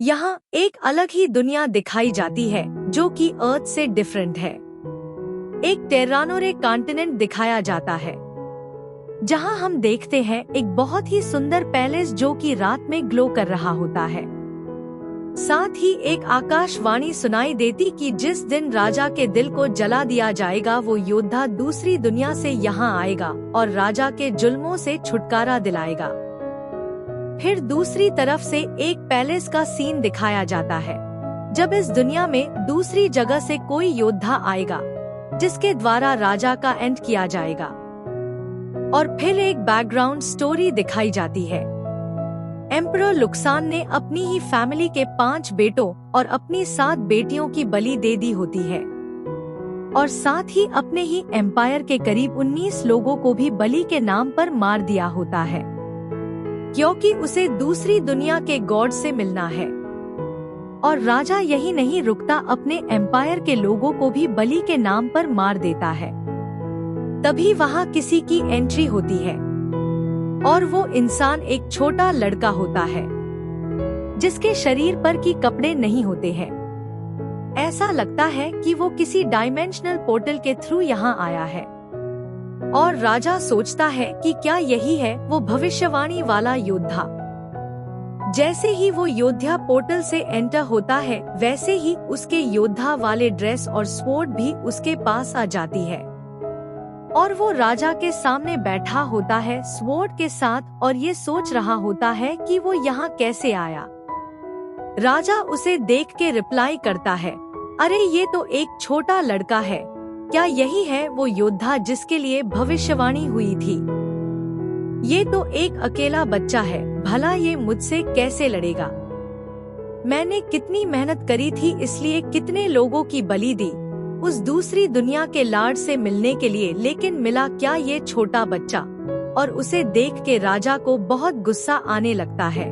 यहाँ एक अलग ही दुनिया दिखाई जाती है जो कि अर्थ से डिफरेंट है। एक टेरानोरे कॉन्टिनेंट दिखाया जाता है जहाँ हम देखते हैं एक बहुत ही सुंदर पैलेस जो कि रात में ग्लो कर रहा होता है। साथ ही एक आकाशवाणी सुनाई देती कि जिस दिन राजा के दिल को जला दिया जाएगा वो योद्धा दूसरी दुनिया से यहाँ आएगा और राजा के जुल्मों से छुटकारा दिलाएगा। फिर दूसरी तरफ से एक पैलेस का सीन दिखाया जाता है जब इस दुनिया में दूसरी जगह से कोई योद्धा आएगा जिसके द्वारा राजा का एंड किया जाएगा। और फिर एक बैकग्राउंड स्टोरी दिखाई जाती है। एम्परर लुक्सान ने अपनी ही फैमिली के 5 बेटों और अपनी 7 बेटियों की बलि दे दी होती है और साथ ही अपने ही एम्पायर के करीब 19 लोगों को भी बलि के नाम पर मार दिया होता है क्योंकि उसे दूसरी दुनिया के गॉड से मिलना है। और राजा यही नहीं रुकता, अपने एम्पायर के लोगों को भी बलि के नाम पर मार देता है। तभी वहाँ किसी की एंट्री होती है और वो इंसान एक छोटा लड़का होता है जिसके शरीर पर की कपड़े नहीं होते हैं। ऐसा लगता है कि वो किसी डायमेंशनल पोर्टल के थ्रू यहाँ आया है और राजा सोचता है कि क्या यही है वो भविष्यवाणी वाला योद्धा। जैसे ही वो योद्धा पोर्टल से एंटर होता है वैसे ही उसके योद्धा वाले ड्रेस और स्वॉर्ड भी उसके पास आ जाती है और वो राजा के सामने बैठा होता है स्वॉर्ड के साथ और ये सोच रहा होता है कि वो यहाँ कैसे आया। राजा उसे देख के रिप्लाई करता है, अरे ये तो एक छोटा लड़का है, क्या यही है वो योद्धा जिसके लिए भविष्यवाणी हुई थी? ये तो एक अकेला बच्चा है, भला ये मुझसे कैसे लड़ेगा? मैंने कितनी मेहनत करी थी, इसलिए कितने लोगों की बलि दी उस दूसरी दुनिया के लाड से मिलने के लिए, लेकिन मिला क्या ये छोटा बच्चा। और उसे देख के राजा को बहुत गुस्सा आने लगता है।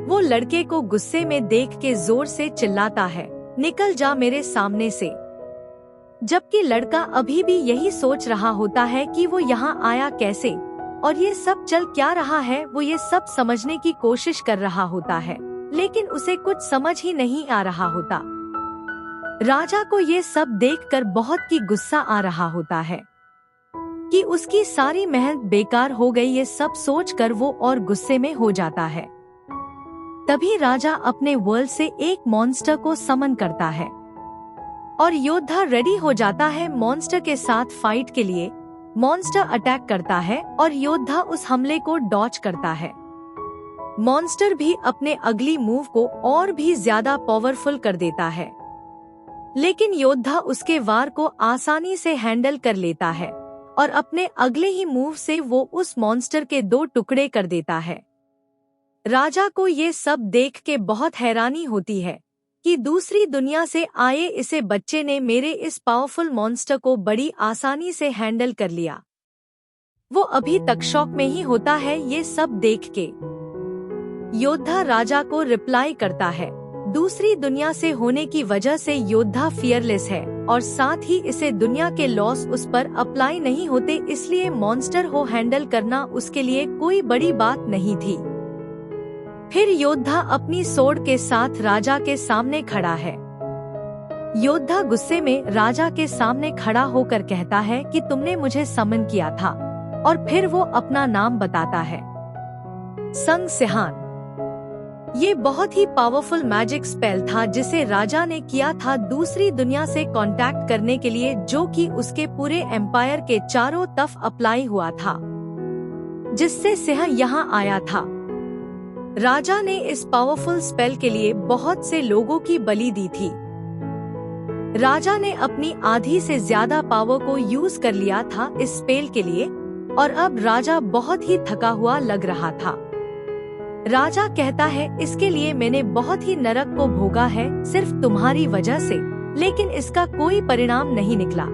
वो लड़के को गुस्से में देख के जोर से चिल्लाता है, निकल जा मेरे सामने से। जबकि लड़का अभी भी यही सोच रहा होता है कि वो यहाँ आया कैसे और ये सब चल क्या रहा है। वो ये सब समझने की कोशिश कर रहा होता है लेकिन उसे कुछ समझ ही नहीं आ रहा होता। राजा को ये सब देखकर बहुत की गुस्सा आ रहा होता है कि उसकी सारी मेहनत बेकार हो गई। ये सब सोचकर वो और गुस्से में हो जाता है। तभी राजा अपने वर्ल्ड से एक मॉन्स्टर को समन करता है और योद्धा रेडी हो जाता है मॉन्स्टर के साथ फाइट के लिए। मॉन्स्टर अटैक करता है और योद्धा उस हमले को डॉच करता है। मॉन्स्टर भी अपने अगली मूव को और भी ज्यादा पावरफुल कर देता है लेकिन योद्धा उसके वार को आसानी से हैंडल कर लेता है और अपने अगले ही मूव से वो उस मॉन्स्टर के 2 टुकड़े कर देता है। राजा को ये सब देख के बहुत हैरानी होती है कि दूसरी दुनिया से आए इसे बच्चे ने मेरे इस पावरफुल मॉन्स्टर को बड़ी आसानी से हैंडल कर लिया। वो अभी तक शॉक में ही होता है ये सब देख के। योद्धा राजा को रिप्लाई करता है, दूसरी दुनिया से होने की वजह से योद्धा फियरलेस है और साथ ही इसे दुनिया के लॉस उस पर अप्लाई नहीं होते, इसलिए मॉन्स्टर को हैंडल करना उसके लिए कोई बड़ी बात नहीं थी। फिर योद्धा अपनी सोर्ड के साथ राजा के सामने खड़ा है। योद्धा गुस्से में राजा के सामने खड़ा होकर कहता है कि तुमने मुझे समन किया था और फिर वो अपना नाम बताता है, संग सिहान। ये बहुत ही पावरफुल मैजिक स्पेल था जिसे राजा ने किया था दूसरी दुनिया से कांटेक्ट करने के लिए, जो कि उसके पूरे एम्पायर के चारों तरफ अप्लाई हुआ था जिससे सिंह यहाँ आया था। राजा ने इस पावरफुल स्पेल के लिए बहुत से लोगों की बलि दी थी। राजा ने अपनी आधी से ज्यादा पावर को यूज कर लिया था इस स्पेल के लिए और अब राजा बहुत ही थका हुआ लग रहा था। राजा कहता है, इसके लिए मैंने बहुत ही नरक को भोगा है सिर्फ तुम्हारी वजह से, लेकिन इसका कोई परिणाम नहीं निकला।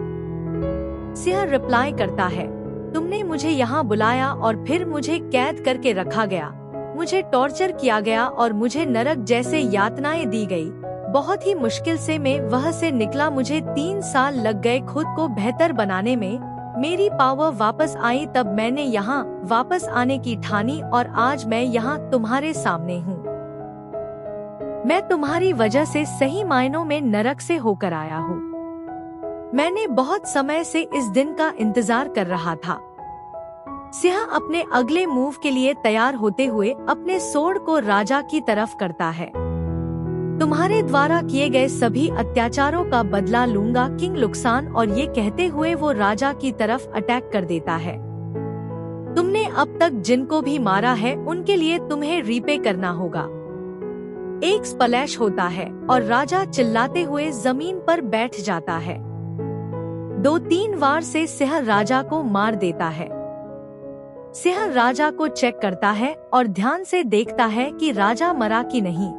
सिंह रिप्लाई करता है, तुमने मुझे यहाँ बुलाया और फिर मुझे कैद करके रखा गया, मुझे टॉर्चर किया गया और मुझे नरक जैसे यातनाएं दी गई। बहुत ही मुश्किल से मैं वह से निकला, मुझे 3 साल लग गए खुद को बेहतर बनाने में। मेरी पावर वापस आई तब मैंने यहाँ वापस आने की ठानी और आज मैं यहाँ तुम्हारे सामने हूँ। मैं तुम्हारी वजह से सही मायनों में नरक से होकर आया हूँ। मैंने बहुत समय से इस दिन का इंतजार कर रहा था। सिंह अपने अगले मूव के लिए तैयार होते हुए अपने सोड को राजा की तरफ करता है। तुम्हारे द्वारा किए गए सभी अत्याचारों का बदला लूंगा किंग लुक्सान, और ये कहते हुए वो राजा की तरफ अटैक कर देता है। तुमने अब तक जिनको भी मारा है उनके लिए तुम्हें रीपे करना होगा। एक स्प्लैश होता है और राजा चिल्लाते हुए जमीन पर बैठ जाता है। 2-3 बार से सिंह राजा को मार देता है। सिंह राजा को चेक करता है और ध्यान से देखता है कि राजा मरा कि नहीं,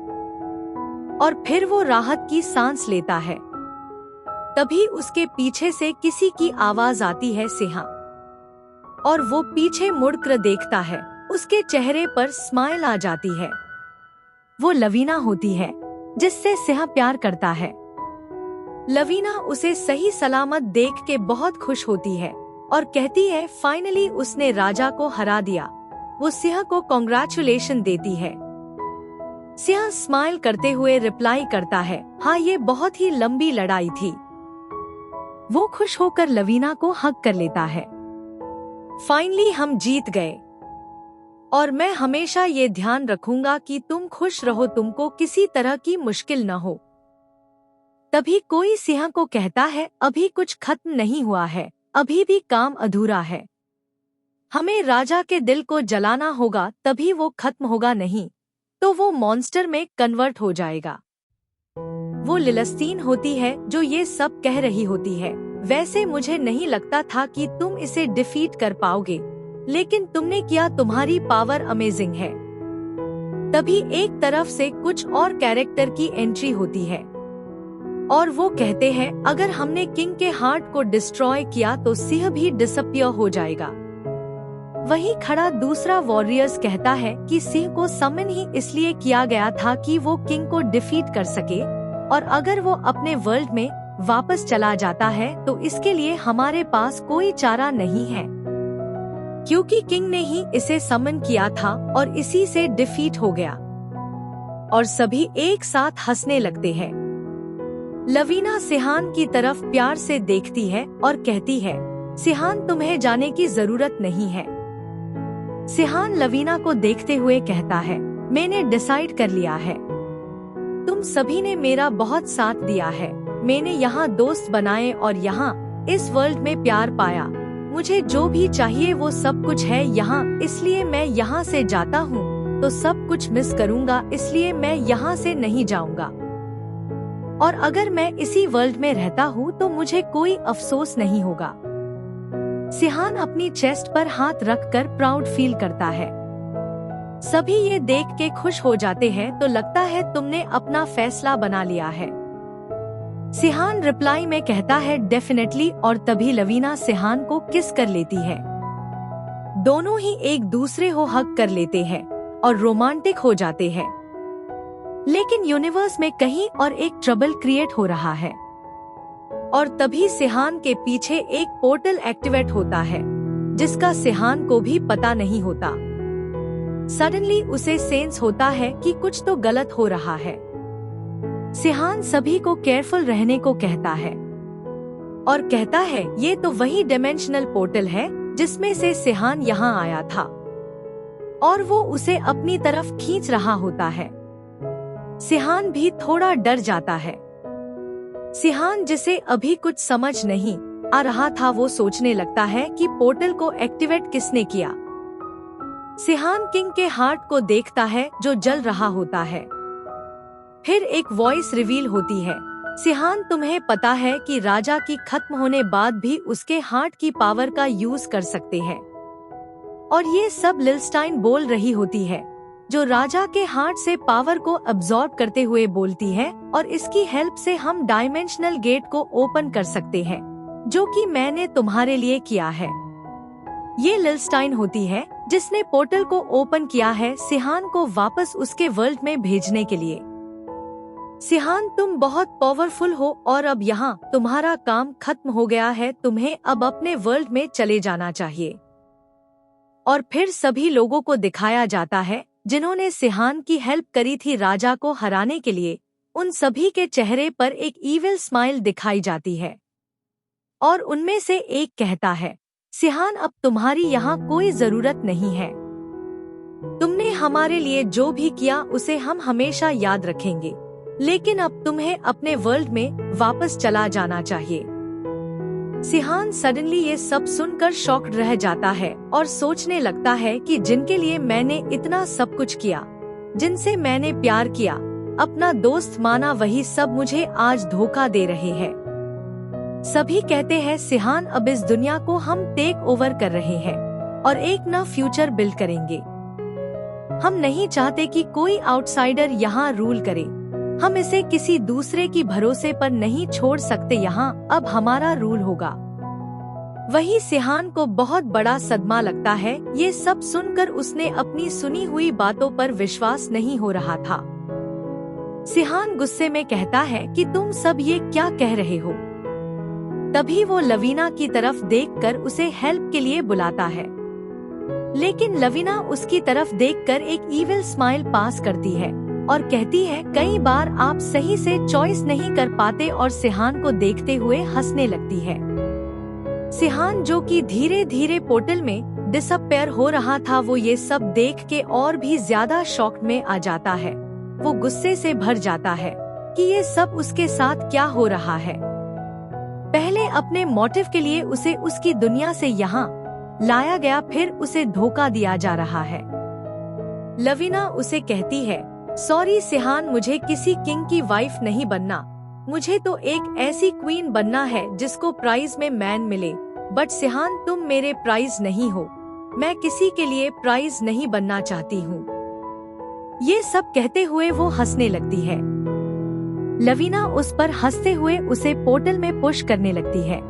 और फिर वो राहत की सांस लेता है। तभी उसके पीछे से किसी की आवाज आती है, सिंह, और वो पीछे मुड़कर देखता है। उसके चेहरे पर स्माइल आ जाती है। वो लवीना होती है जिससे सिंह प्यार करता है। लवीना उसे सही सलामत देख के बहुत खुश होती है और कहती है फाइनली उसने राजा को हरा दिया। वो सिंह को कॉन्ग्रेचुलेशन देती है। सिंह स्माइल करते हुए रिप्लाई करता है, हाँ ये बहुत ही लंबी लड़ाई थी। वो खुश होकर लवीना को हग कर लेता है। फाइनली हम जीत गए, और मैं हमेशा ये ध्यान रखूंगा कि तुम खुश रहो, तुमको किसी तरह की मुश्किल न हो। तभी कोई सिंह को कहता है, अभी कुछ खत्म नहीं हुआ है, अभी भी काम अधूरा है। हमें राजा के दिल को जलाना होगा, तभी वो खत्म होगा, नहीं तो वो मॉन्स्टर में कन्वर्ट हो जाएगा। वो लिलस्तीन होती है जो ये सब कह रही होती है, वैसे मुझे नहीं लगता था कि तुम इसे डिफीट कर पाओगे, लेकिन तुमने किया, तुम्हारी पावर अमेजिंग है। तभी एक तरफ से कुछ और कैरेक्टर की एंट्री होती है और वो कहते हैं, अगर हमने किंग के हार्ट को डिस्ट्रॉय किया तो सिंह भी डिसअपियर हो जाएगा। वहीं खड़ा दूसरा वॉरियर्स कहता है कि सिंह को समन ही इसलिए किया गया था कि वो किंग को डिफीट कर सके, और अगर वो अपने वर्ल्ड में वापस चला जाता है तो इसके लिए हमारे पास कोई चारा नहीं है, क्योंकि किंग ने ही इसे समन किया था और इसी से डिफीट हो गया। और सभी एक साथ हंसने लगते हैं। लवीना सिहान की तरफ प्यार से देखती है और कहती है, सिहान तुम्हें जाने की जरूरत नहीं है। सिहान लवीना को देखते हुए कहता है, मैंने डिसाइड कर लिया है। तुम सभी ने मेरा बहुत साथ दिया है, मैंने यहाँ दोस्त बनाए और यहाँ इस वर्ल्ड में प्यार पाया। मुझे जो भी चाहिए वो सब कुछ है यहाँ, इसलिए मैं यहाँ से जाता हूँ तो सब कुछ मिस करूँगा, इसलिए मैं यहाँ से नहीं जाऊँगा। और अगर मैं इसी वर्ल्ड में रहता हूँ तो मुझे कोई अफसोस नहीं होगा। सिहान अपनी चेस्ट पर हाथ रखकर प्राउड फील करता है। सभी ये देख के खुश हो जाते हैं, तो लगता है तुमने अपना फैसला बना लिया है। सिहान रिप्लाई में कहता है, डेफिनेटली, और तभी लवीना सिहान को किस कर लेती है। दोनों ही एक दूसरे को हग कर लेते हैं और रोमांटिक हो जाते हैं। लेकिन यूनिवर्स में कहीं और एक ट्रबल क्रिएट हो रहा है, और तभी सिहान के पीछे एक पोर्टल एक्टिवेट होता है जिसका सिहान को भी पता नहीं होता। सडनली उसे सेंस होता है कि कुछ तो गलत हो रहा है। सिहान सभी को केयरफुल रहने को कहता है और कहता है, ये तो वही डायमेंशनल पोर्टल है जिसमें से सिहान यहाँ आया था, और वो उसे अपनी तरफ खींच रहा होता है। सिहान भी थोड़ा डर जाता है। सिहान, जिसे अभी कुछ समझ नहीं आ रहा था, वो सोचने लगता है कि पोर्टल को एक्टिवेट किसने किया। सिहान किंग के हार्ट को देखता है जो जल रहा होता है। फिर एक वॉइस रिवील होती है, सिहान, तुम्हें पता है कि राजा की खत्म होने बाद भी उसके हार्ट की पावर का यूज कर सकते हैं। और ये सब लिलस्टाइन बोल रही होती है, जो राजा के हार्ट से पावर को अब्सॉर्ब करते हुए बोलती है, और इसकी हेल्प से हम डायमेंशनल गेट को ओपन कर सकते हैं, जो कि मैंने तुम्हारे लिए किया है। ये लिलस्टाइन होती है जिसने पोर्टल को ओपन किया है सिहान को वापस उसके वर्ल्ड में भेजने के लिए। सिहान, तुम बहुत पावरफुल हो और अब यहाँ तुम्हारा काम खत्म हो गया है, तुम्हें अब अपने वर्ल्ड में चले जाना चाहिए। और फिर सभी लोगों को दिखाया जाता है जिन्होंने सिहान की हेल्प करी थी राजा को हराने के लिए, उन सभी के चेहरे पर एक ईविल स्माइल दिखाई जाती है और उनमें से एक कहता है, सिहान अब तुम्हारी यहाँ कोई जरूरत नहीं है। तुमने हमारे लिए जो भी किया उसे हम हमेशा याद रखेंगे, लेकिन अब तुम्हें अपने वर्ल्ड में वापस चला जाना चाहिए। सिहान सडनली ये सब सुनकर शॉक्ड रह जाता है और सोचने लगता है कि जिनके लिए मैंने इतना सब कुछ किया, जिनसे मैंने प्यार किया, अपना दोस्त माना, वही सब मुझे आज धोखा दे रहे हैं। सभी कहते हैं, सिहान अब इस दुनिया को हम टेक ओवर कर रहे हैं और एक नया फ्यूचर बिल्ड करेंगे। हम नहीं चाहते कि कोई आउटसाइडर यहाँ रूल करे। हम इसे किसी दूसरे की भरोसे पर नहीं छोड़ सकते। यहाँ अब हमारा रूल होगा। वही सिहान को बहुत बड़ा सदमा लगता है। ये सब सुनकर उसने अपनी सुनी हुई बातों पर विश्वास नहीं हो रहा था। सिहान गुस्से में कहता है कि तुम सब ये क्या कह रहे हो। तभी वो लवीना की तरफ देखकर उसे हेल्प के लिए बुलाता है, लेकिन लवीना उसकी तरफ देखकर एक ईविल स्माइल पास करती है और कहती है, कई बार आप सही से चॉइस नहीं कर पाते, और सिहान को देखते हुए हंसने लगती है। सिहान जो कि धीरे धीरे पोर्टल में डिसअपेयर हो रहा था, वो ये सब देख के और भी ज्यादा शॉक में आ जाता है। वो गुस्से से भर जाता है कि ये सब उसके साथ क्या हो रहा है। पहले अपने मोटिव के लिए उसे उसकी दुनिया से यहाँ लाया गया, फिर उसे धोखा दिया जा रहा है। लवीना उसे कहती है, सॉरी सिहान, मुझे किसी किंग की वाइफ नहीं बनना। मुझे तो एक ऐसी क्वीन बनना है जिसको प्राइज में मैन मिले। बट सिहान, तुम मेरे प्राइज नहीं हो। मैं किसी के लिए प्राइज नहीं बनना चाहती हूँ। ये सब कहते हुए वो हंसने लगती है। लवीना उस पर हंसते हुए उसे पोर्टल में पुश करने लगती है।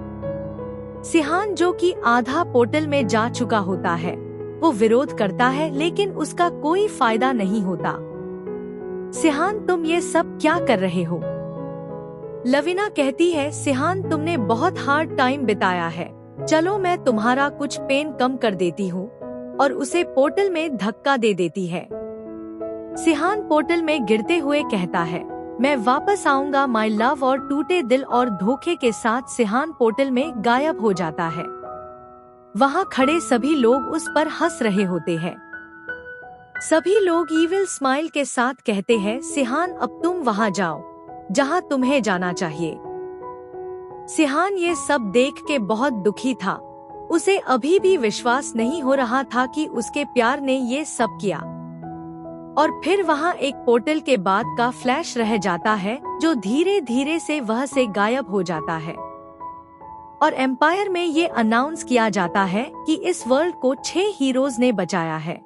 सिहान जो कि आधा पोर्टल में जा चुका होता है, वो विरोध करता है, लेकिन उसका कोई फायदा नहीं होता। सिहान, तुम ये सब क्या कर रहे हो? लवीना कहती है, सिहान, तुमने बहुत हार्ड टाइम बिताया है। चलो मैं तुम्हारा कुछ पेन कम कर देती हूँ, और उसे पोर्टल में धक्का दे देती है। सिहान पोर्टल में गिरते हुए कहता है, मैं वापस आऊंगा माय लव, और टूटे दिल और धोखे के साथ सिहान पोर्टल में गायब हो जाता है। वहाँ खड़े सभी लोग उस पर हंस रहे होते हैं। सभी लोग ईविल स्माइल के साथ कहते हैं, सिहान, अब तुम वहाँ जाओ जहाँ तुम्हें जाना चाहिए। सिहान ये सब देख के बहुत दुखी था। उसे अभी भी विश्वास नहीं हो रहा था कि उसके प्यार ने ये सब किया। और फिर वहाँ एक पोर्टल के बाद का फ्लैश रह जाता है, जो धीरे धीरे से वह से गायब हो जाता है। और एम्पायर में ये अनाउंस किया जाता है कि इस वर्ल्ड को 6 हीरोज ने बचाया है।